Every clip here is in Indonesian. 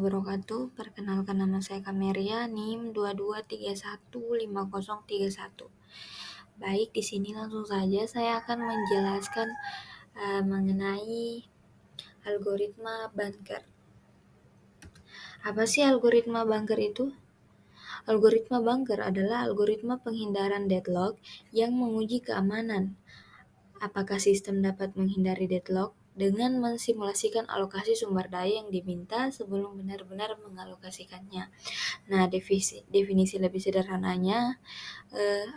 wabarakatuh. Perkenalkan nama saya Kameria, NIM 22315031. Baik, di sini langsung saja saya akan menjelaskan mengenai algoritma Banker. Apa sih algoritma Banker itu? Algoritma Banker adalah algoritma penghindaran deadlock yang menguji keamanan. Apakah sistem dapat menghindari deadlock dengan mensimulasikan alokasi sumber daya yang diminta sebelum benar-benar mengalokasikannya. Nah, definisi lebih sederhananya,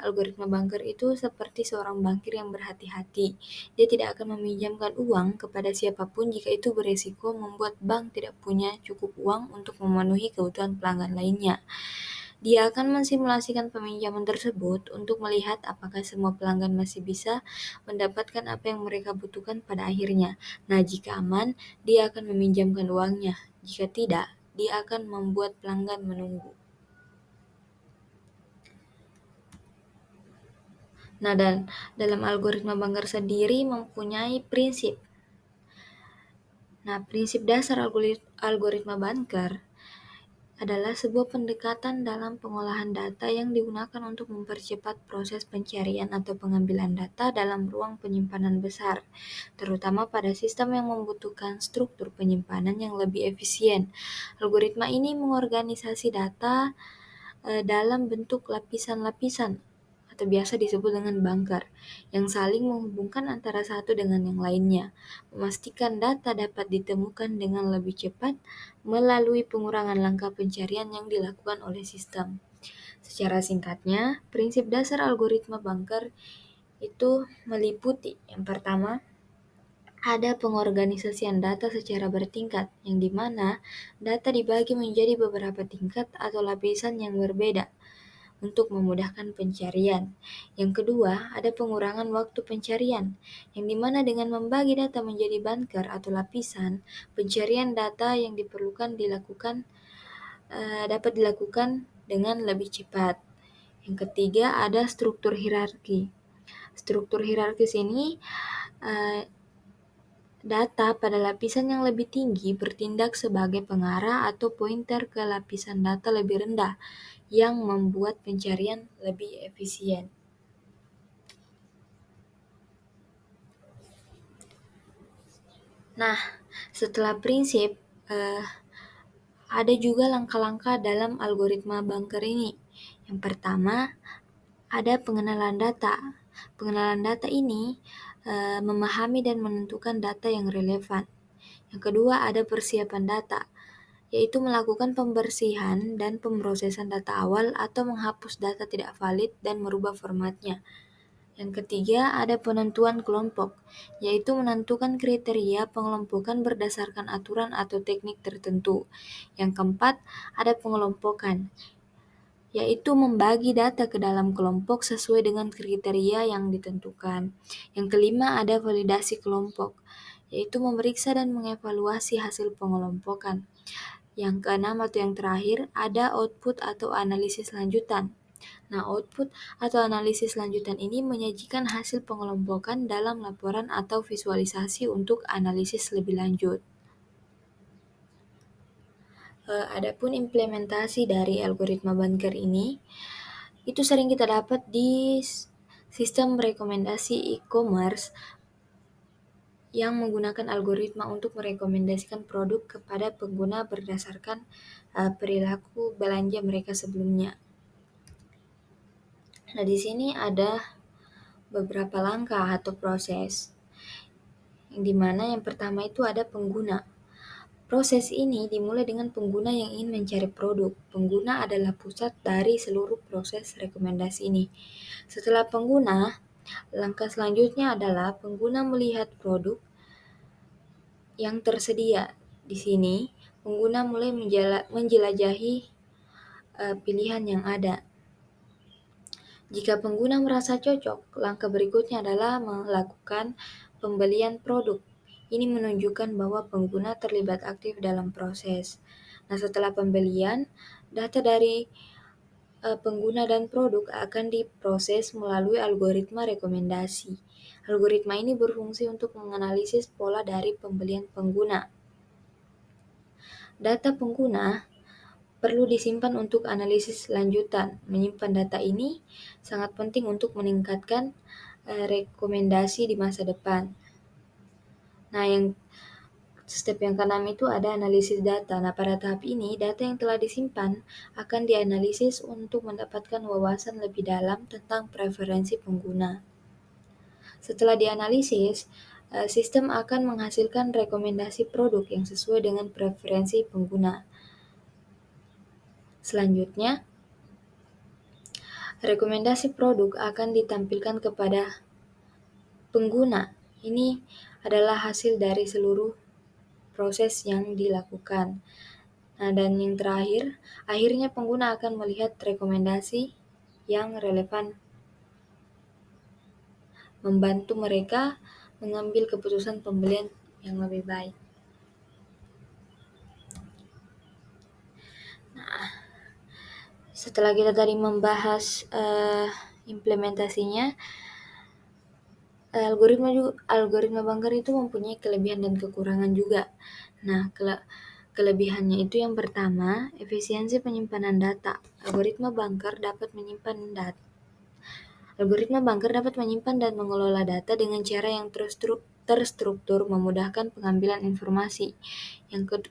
algoritma banker itu seperti seorang bankir yang berhati-hati. Dia tidak akan meminjamkan uang kepada siapapun jika itu beresiko membuat bank tidak punya cukup uang untuk memenuhi kebutuhan pelanggan lainnya. Dia akan mensimulasikan peminjaman tersebut untuk melihat apakah semua pelanggan masih bisa mendapatkan apa yang mereka butuhkan pada akhirnya. Nah, jika aman, dia akan meminjamkan uangnya. Jika tidak, dia akan membuat pelanggan menunggu. Nah, dan dalam algoritma banker sendiri mempunyai prinsip. Nah, prinsip dasar algoritma banker adalah sebuah pendekatan dalam pengolahan data yang digunakan untuk mempercepat proses pencarian atau pengambilan data dalam ruang penyimpanan besar, terutama pada sistem yang membutuhkan struktur penyimpanan yang lebih efisien. Algoritma ini mengorganisasi data dalam bentuk lapisan-lapisan atau biasa disebut dengan bunker, yang saling menghubungkan antara satu dengan yang lainnya, memastikan data dapat ditemukan dengan lebih cepat melalui pengurangan langkah pencarian yang dilakukan oleh sistem. Secara singkatnya, prinsip dasar algoritma bunker itu meliputi yang pertama, ada pengorganisasian data secara bertingkat, yang dimana data dibagi menjadi beberapa tingkat atau lapisan yang berbeda untuk memudahkan pencarian. Yang kedua, ada pengurangan waktu pencarian, yang dimana dengan membagi data menjadi bunker atau lapisan, pencarian data yang diperlukan dapat dilakukan dengan lebih cepat. Yang ketiga, ada struktur hierarki. Struktur hierarkis ini data pada lapisan yang lebih tinggi bertindak sebagai pengarah atau pointer ke lapisan data lebih rendah yang membuat pencarian lebih efisien. Nah, setelah prinsip, ada juga langkah-langkah dalam algoritma banker ini. Yang pertama, ada pengenalan data. Pengenalan data ini memahami dan menentukan data yang relevan. Yang kedua, ada persiapan data, yaitu melakukan pembersihan dan pemrosesan data awal atau menghapus data tidak valid dan merubah formatnya. Yang ketiga, ada penentuan kelompok, yaitu menentukan kriteria pengelompokan berdasarkan aturan atau teknik tertentu. Yang keempat, ada pengelompokan, yaitu membagi data ke dalam kelompok sesuai dengan kriteria yang ditentukan. Yang kelima, ada validasi kelompok, yaitu memeriksa dan mengevaluasi hasil pengelompokan. Yang keenam atau yang terakhir, ada output atau analisis lanjutan. Nah, output atau analisis lanjutan ini menyajikan hasil pengelompokan dalam laporan atau visualisasi untuk analisis lebih lanjut. Adapun implementasi dari algoritma banker ini, itu sering kita dapat di sistem rekomendasi e-commerce yang menggunakan algoritma untuk merekomendasikan produk kepada pengguna berdasarkan perilaku belanja mereka sebelumnya. Nah, di sini ada beberapa langkah atau proses, yang dimana yang pertama itu ada pengguna. Proses ini dimulai dengan pengguna yang ingin mencari produk. Pengguna adalah pusat dari seluruh proses rekomendasi ini. Setelah pengguna, langkah selanjutnya adalah pengguna melihat produk yang tersedia. Di sini, pengguna mulai menjelajahi pilihan yang ada. Jika pengguna merasa cocok, langkah berikutnya adalah melakukan pembelian produk. Ini menunjukkan bahwa pengguna terlibat aktif dalam proses. Nah, setelah pembelian, data dari pengguna dan produk akan diproses melalui algoritma rekomendasi. Algoritma ini berfungsi untuk menganalisis pola dari pembelian pengguna. Data pengguna perlu disimpan untuk analisis lanjutan. Menyimpan data ini sangat penting untuk meningkatkan rekomendasi di masa depan. Nah, step yang keenam itu ada analisis data. Nah, pada tahap ini, data yang telah disimpan akan dianalisis untuk mendapatkan wawasan lebih dalam tentang preferensi pengguna. Setelah dianalisis, sistem akan menghasilkan rekomendasi produk yang sesuai dengan preferensi pengguna. Selanjutnya, rekomendasi produk akan ditampilkan kepada pengguna. Ini adalah hasil dari seluruh proses yang dilakukan. Nah, dan yang terakhir, akhirnya pengguna akan melihat rekomendasi yang relevan, membantu mereka mengambil keputusan pembelian yang lebih baik. Setelah kita tadi membahas implementasinya, algoritma Banker itu mempunyai kelebihan dan kekurangan juga. Nah, kelebihannya itu yang pertama, efisiensi penyimpanan data. Algoritma Banker dapat menyimpan dan mengelola data dengan cara yang terstruktur, memudahkan pengambilan informasi.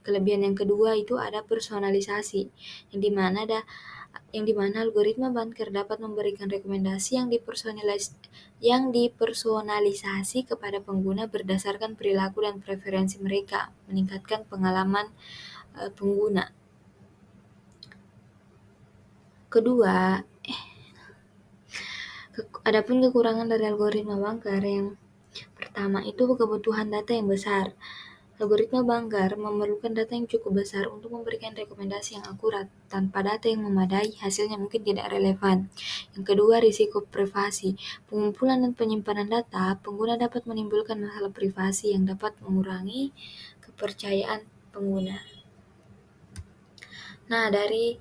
Kelebihan yang kedua itu ada personalisasi, yang dimana algoritma Banker dapat memberikan rekomendasi yang dipersonalisasi kepada pengguna berdasarkan perilaku dan preferensi mereka, meningkatkan pengalaman pengguna. Kedua, adapun kekurangan dari algoritma Banker yang pertama itu kebutuhan data yang besar. Algoritma Banker memerlukan data yang cukup besar untuk memberikan rekomendasi yang akurat. Tanpa data yang memadai, hasilnya mungkin tidak relevan. Yang kedua, risiko privasi. Pengumpulan dan penyimpanan data pengguna dapat menimbulkan masalah privasi yang dapat mengurangi kepercayaan pengguna. Nah, dari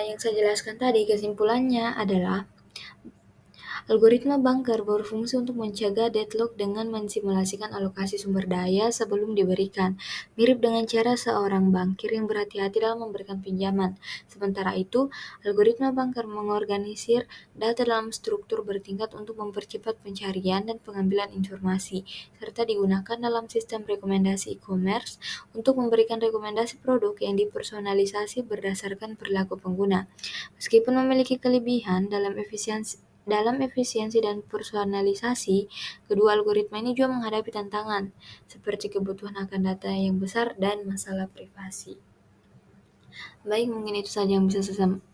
yang saya jelaskan tadi, kesimpulannya adalah algoritma Banker berfungsi untuk mencegah deadlock dengan mensimulasikan alokasi sumber daya sebelum diberikan, mirip dengan cara seorang bankir yang berhati-hati dalam memberikan pinjaman. Sementara itu, algoritma Banker mengorganisir data dalam struktur bertingkat untuk mempercepat pencarian dan pengambilan informasi, serta digunakan dalam sistem rekomendasi e-commerce untuk memberikan rekomendasi produk yang dipersonalisasi berdasarkan perilaku pengguna. Meskipun memiliki kelebihan dalam efisiensi dan personalisasi, kedua algoritma ini juga menghadapi tantangan, seperti kebutuhan akan data yang besar dan masalah privasi. Baik, mungkin itu saja yang bisa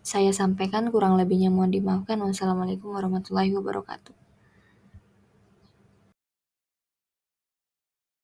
saya sampaikan. Kurang lebihnya mohon dimaafkan. Wassalamualaikum warahmatullahi wabarakatuh.